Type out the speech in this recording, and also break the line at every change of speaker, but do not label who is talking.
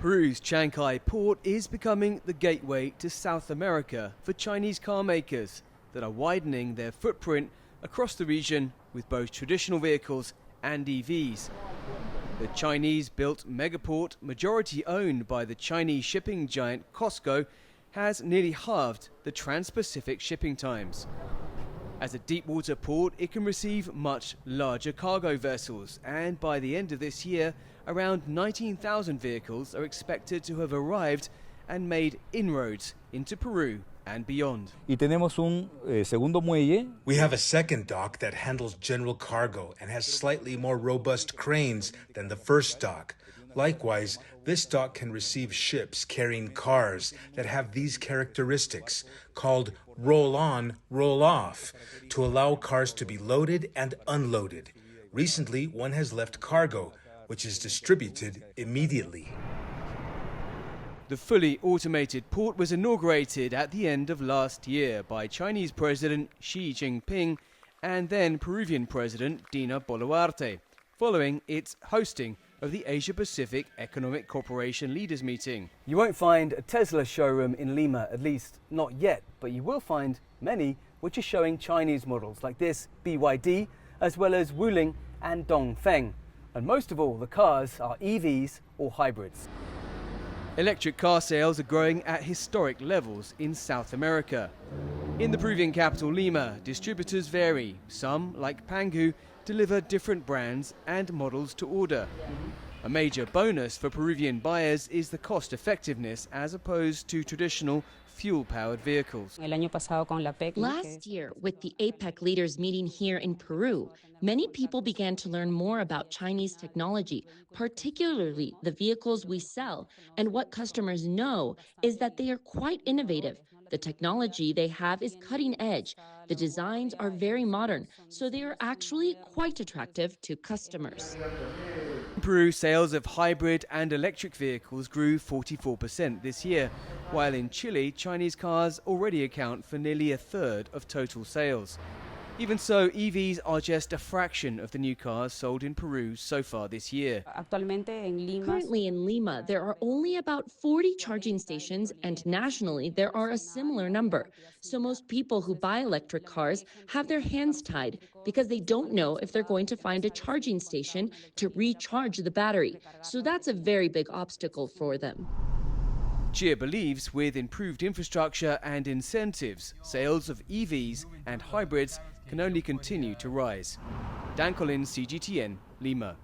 Peru's Chancay port is becoming the gateway to South America for Chinese car makers that are widening their footprint across the region with both traditional vehicles and EVs. The Chinese-built megaport, majority owned by the Chinese shipping giant COSCO, has nearly halved the trans-Pacific shipping times. As a deep-water port, it can receive much larger cargo vessels, and by the end of this year, around 19,000 vehicles are expected to have arrived and made inroads into Peru and beyond.
Y tenemos un segundo muelle.
We have a second dock that handles general cargo and has slightly more robust cranes than the first dock. Likewise, this dock can receive ships carrying cars that have these characteristics, called roll-on, roll-off, to allow cars to be loaded and unloaded. Recently, one has left cargo, which is distributed immediately.
The fully automated port was inaugurated at the end of last year by Chinese President Xi Jinping and then Peruvian President Dina Boluarte, following its hosting of the Asia-Pacific Economic Cooperation Leaders Meeting. You won't find a Tesla showroom in Lima, at least not yet, but you will find many which are showing Chinese models like this BYD, as well as Wuling and Dongfeng. And most of all, the cars are EVs or hybrids. Electric car sales are growing at historic levels in South America. In the Peruvian capital Lima, distributors vary. Some, like Pangu, deliver different brands and models to order. A major bonus for Peruvian buyers is the cost effectiveness as opposed to traditional fuel-powered vehicles.
Last year, with the APEC leaders meeting here in Peru, many people began to learn more about Chinese technology, particularly the vehicles we sell. And what customers know is that they are quite innovative. The technology they have is cutting edge. The designs are very modern, so they are actually quite attractive to customers.
In Peru, sales of hybrid and electric vehicles grew 44% this year, while in Chile, Chinese cars already account for nearly a third of total sales. Even so, EVs are just a fraction of the new cars sold in Peru so far this year.
Currently in Lima, there are only about 40 charging stations, and nationally there are a similar number. So most people who buy electric cars have their hands tied because they don't know if they're going to find a charging station to recharge the battery. So that's a very big obstacle for them.
Chery believes with improved infrastructure and incentives, sales of EVs and hybrids can only continue to rise. Dan Collyns, CGTN, Lima.